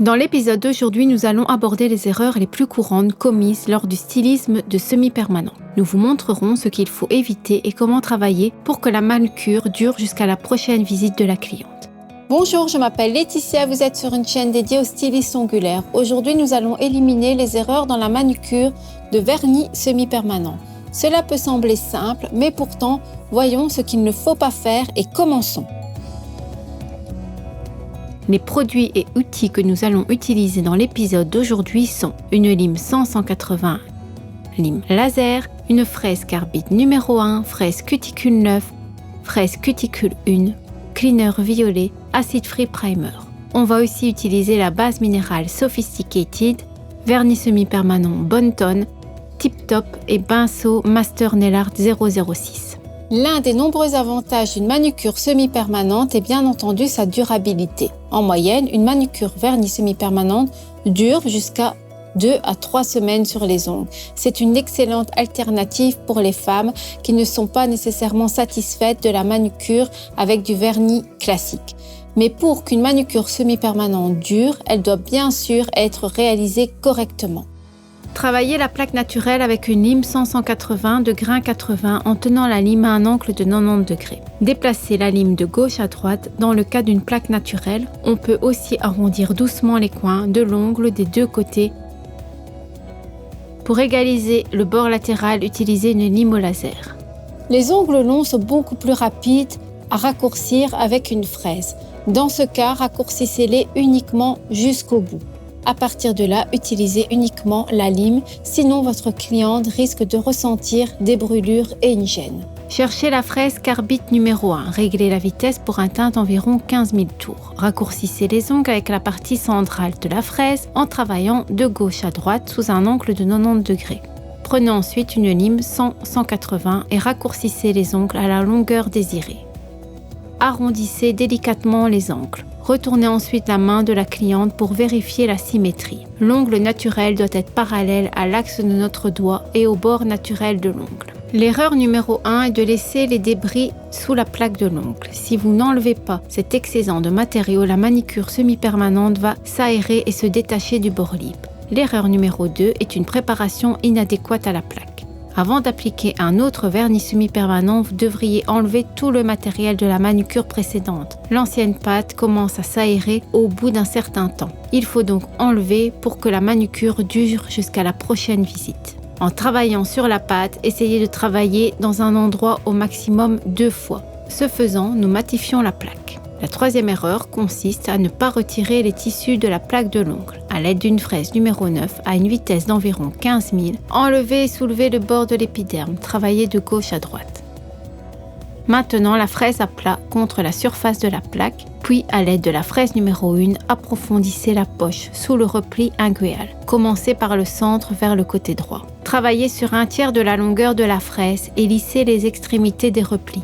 Dans l'épisode d'aujourd'hui, nous allons aborder les erreurs les plus courantes commises lors du stylisme de semi-permanent. Nous vous montrerons ce qu'il faut éviter et comment travailler pour que la manucure dure jusqu'à la prochaine visite de la cliente. Bonjour, je m'appelle Laetitia, vous êtes sur une chaîne dédiée aux stylistes ongulaires. Aujourd'hui, nous allons éliminer les erreurs dans la manucure de vernis semi-permanent. Cela peut sembler simple, mais pourtant, voyons ce qu'il ne faut pas faire et commençons. Les produits et outils que nous allons utiliser dans l'épisode d'aujourd'hui sont une lime 100-180 lime laser, une fraise carbide numéro 1, fraise cuticule 9, fraise cuticule 1, cleaner violet, acid free primer. On va aussi utiliser la base minérale Sophisticated, vernis semi-permanent Bonne Tonne, Tip Top et pinceau Master Nail Art 006. L'un des nombreux avantages d'une manucure semi-permanente est bien entendu sa durabilité. En moyenne, une manucure vernis semi-permanente dure jusqu'à 2 à 3 semaines sur les ongles. C'est une excellente alternative pour les femmes qui ne sont pas nécessairement satisfaites de la manucure avec du vernis classique. Mais pour qu'une manucure semi-permanente dure, elle doit bien sûr être réalisée correctement. Travaillez la plaque naturelle avec une lime 100-180 de grain 80 en tenant la lime à un angle de 90 degrés. Déplacez la lime de gauche à droite. Dans le cas d'une plaque naturelle, on peut aussi arrondir doucement les coins de l'ongle des deux côtés. Pour égaliser le bord latéral, utilisez une lime au laser. Les ongles longs sont beaucoup plus rapides à raccourcir avec une fraise. Dans ce cas, raccourcissez-les uniquement jusqu'au bout. À partir de là, utilisez uniquement la lime, sinon votre cliente risque de ressentir des brûlures et une gêne. Cherchez la fraise carbide numéro 1. Réglez la vitesse pour un teint d'environ 15 000 tours. Raccourcissez les ongles avec la partie centrale de la fraise en travaillant de gauche à droite sous un angle de 90 degrés. Prenez ensuite une lime 100-180 et raccourcissez les ongles à la longueur désirée. Arrondissez délicatement les angles. Retournez ensuite la main de la cliente pour vérifier la symétrie. L'ongle naturel doit être parallèle à l'axe de notre doigt et au bord naturel de l'ongle. L'erreur numéro 1 est de laisser les débris sous la plaque de l'ongle. Si vous n'enlevez pas cet excédent de matériau, la manicure semi-permanente va s'aérer et se détacher du bord libre. L'erreur numéro 2 est une préparation inadéquate à la plaque. Avant d'appliquer un autre vernis semi-permanent, vous devriez enlever tout le matériel de la manucure précédente. L'ancienne pâte commence à s'aérer au bout d'un certain temps. Il faut donc enlever pour que la manucure dure jusqu'à la prochaine visite. En travaillant sur la pâte, essayez de travailler dans un endroit au maximum 2 fois. Ce faisant, nous matifions la plaque. La troisième erreur consiste à ne pas retirer les tissus de la plaque de l'ongle. À l'aide d'une fraise numéro 9 à une vitesse d'environ 15 000, enlevez et soulevez le bord de l'épiderme. Travaillez de gauche à droite. Maintenant, la fraise à plat contre la surface de la plaque, puis à l'aide de la fraise numéro 1, approfondissez la poche sous le repli inguéal. Commencez par le centre vers le côté droit. Travaillez sur un tiers de la longueur de la fraise et lissez les extrémités des replis.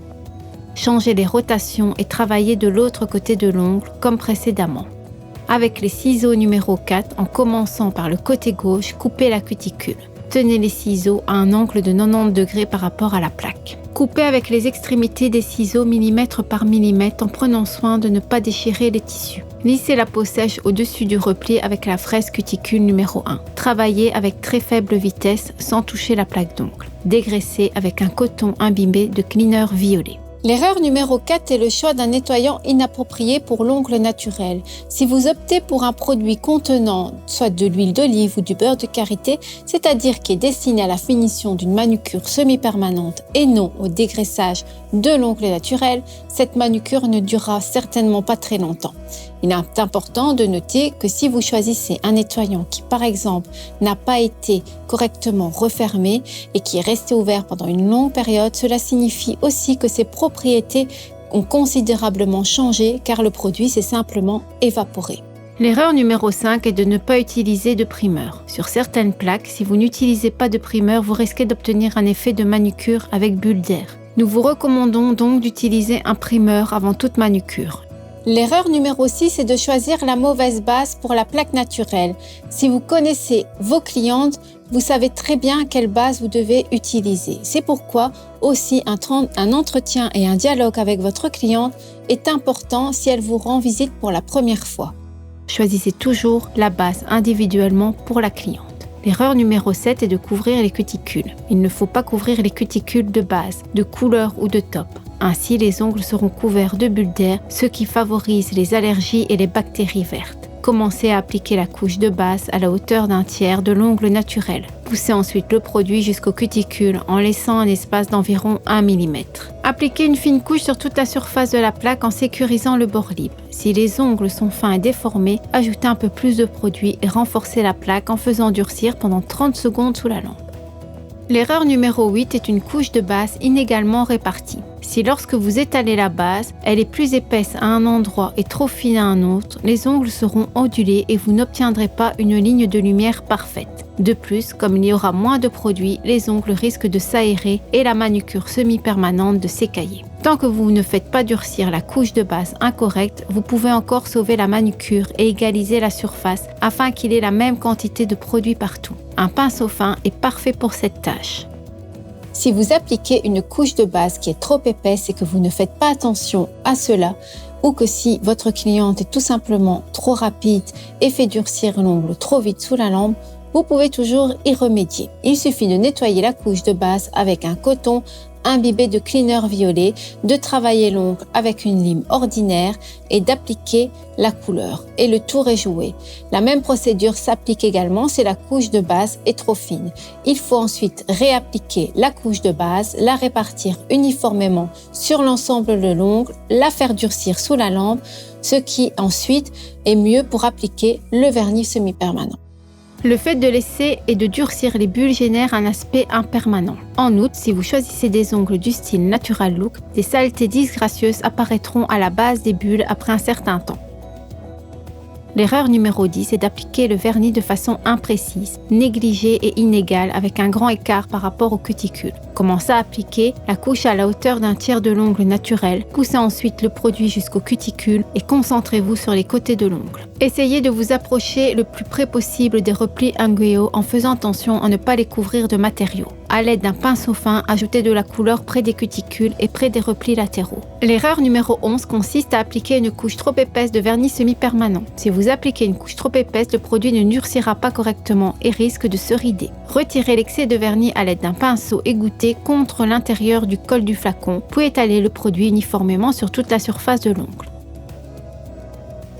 Changez les rotations et travaillez de l'autre côté de l'ongle comme précédemment. Avec les ciseaux numéro 4, en commençant par le côté gauche, coupez la cuticule. Tenez les ciseaux à un angle de 90 degrés par rapport à la plaque. Coupez avec les extrémités des ciseaux millimètre par millimètre en prenant soin de ne pas déchirer les tissus. Lissez la peau sèche au-dessus du repli avec la fraise cuticule numéro 1. Travaillez avec très faible vitesse sans toucher la plaque d'ongle. Dégraissez avec un coton imbibé de cleaner violet. L'erreur numéro 4 est le choix d'un nettoyant inapproprié pour l'ongle naturel. Si vous optez pour un produit contenant soit de l'huile d'olive ou du beurre de karité, c'est-à-dire qui est destiné à la finition d'une manucure semi-permanente et non au dégraissage de l'ongle naturel, cette manucure ne durera certainement pas très longtemps. Il est important de noter que si vous choisissez un nettoyant qui, par exemple, n'a pas été correctement refermé et qui est resté ouvert pendant une longue période, cela signifie aussi que ses propriétés ont considérablement changé car le produit s'est simplement évaporé. L'erreur numéro 5 est de ne pas utiliser de primeur. Sur certaines plaques, si vous n'utilisez pas de primeur, vous risquez d'obtenir un effet de manucure avec bulle d'air. Nous vous recommandons donc d'utiliser un primeur avant toute manucure. L'erreur numéro 6 est de choisir la mauvaise base pour la plaque naturelle. Si vous connaissez vos clientes, vous savez très bien quelle base vous devez utiliser. C'est pourquoi aussi un entretien et un dialogue avec votre cliente est important si elle vous rend visite pour la première fois. Choisissez toujours la base individuellement pour la cliente. L'erreur numéro 7 est de couvrir les cuticules. Il ne faut pas couvrir les cuticules de base, de couleur ou de top. Ainsi, les ongles seront couverts de bulles d'air, ce qui favorise les allergies et les bactéries vertes. Commencez à appliquer la couche de base à la hauteur d'un tiers de l'ongle naturel. Poussez ensuite le produit jusqu'aux cuticules en laissant un espace d'environ 1 mm. Appliquez une fine couche sur toute la surface de la plaque en sécurisant le bord libre. Si les ongles sont fins et déformés, ajoutez un peu plus de produit et renforcez la plaque en faisant durcir pendant 30 secondes sous la lampe. L'erreur numéro 8 est une couche de base inégalement répartie. Si lorsque vous étalez la base, elle est plus épaisse à un endroit et trop fine à un autre, les ongles seront ondulés et vous n'obtiendrez pas une ligne de lumière parfaite. De plus, comme il y aura moins de produit, les ongles risquent de s'aérer et la manucure semi-permanente de s'écailler. Tant que vous ne faites pas durcir la couche de base incorrecte, vous pouvez encore sauver la manucure et égaliser la surface afin qu'il ait la même quantité de produit partout. Un pinceau fin est parfait pour cette tâche. Si vous appliquez une couche de base qui est trop épaisse et que vous ne faites pas attention à cela, ou que si votre cliente est tout simplement trop rapide et fait durcir l'ongle trop vite sous la lampe, vous pouvez toujours y remédier. Il suffit de nettoyer la couche de base avec un coton imbibé de cleaner violet, de travailler l'ongle avec une lime ordinaire et d'appliquer la couleur. Et le tour est joué. La même procédure s'applique également si la couche de base est trop fine. Il faut ensuite réappliquer la couche de base, la répartir uniformément sur l'ensemble de l'ongle, la faire durcir sous la lampe, ce qui ensuite est mieux pour appliquer le vernis semi-permanent. Le fait de laisser et de durcir les bulles génère un aspect impermanent. En outre, si vous choisissez des ongles du style natural look, des saletés disgracieuses apparaîtront à la base des bulles après un certain temps. L'erreur numéro 10 est d'appliquer le vernis de façon imprécise, négligée et inégale avec un grand écart par rapport aux cuticules. Commencez à appliquer la couche à la hauteur d'un tiers de l'ongle naturel, poussez ensuite le produit jusqu'aux cuticules et concentrez-vous sur les côtés de l'ongle. Essayez de vous approcher le plus près possible des replis inguéos en faisant attention à ne pas les couvrir de matériaux. À l'aide d'un pinceau fin, ajoutez de la couleur près des cuticules et près des replis latéraux. L'erreur numéro 11 consiste à appliquer une couche trop épaisse de vernis semi-permanent. Si vous appliquez une couche trop épaisse, le produit ne durcira pas correctement et risque de se rider. Retirez l'excès de vernis à l'aide d'un pinceau égoutté contre l'intérieur du col du flacon, puis étaler le produit uniformément sur toute la surface de l'ongle.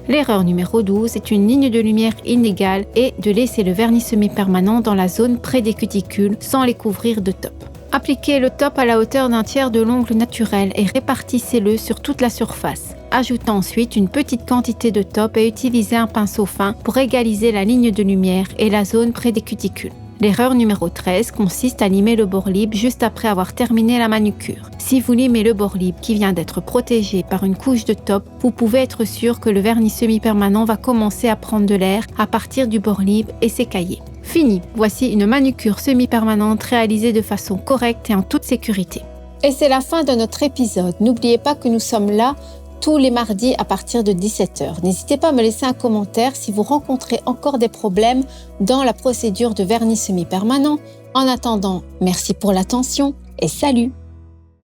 L'erreur numéro 12 est une ligne de lumière inégale et de laisser le vernis semi-permanent dans la zone près des cuticules sans les couvrir de top. Appliquez le top à la hauteur d'un tiers de l'ongle naturel et répartissez-le sur toute la surface. Ajoutez ensuite une petite quantité de top et utilisez un pinceau fin pour égaliser la ligne de lumière et la zone près des cuticules. L'erreur numéro 13 consiste à limer le bord libre juste après avoir terminé la manucure. Si vous limez le bord libre qui vient d'être protégé par une couche de top, vous pouvez être sûr que le vernis semi-permanent va commencer à prendre de l'air à partir du bord libre et s'écailler. Fini, voici une manucure semi-permanente réalisée de façon correcte et en toute sécurité. Et c'est la fin de notre épisode. N'oubliez pas que nous sommes là tous les mardis à partir de 17h. N'hésitez pas à me laisser un commentaire si vous rencontrez encore des problèmes dans la procédure de vernis semi-permanent. En attendant, merci pour l'attention et salut!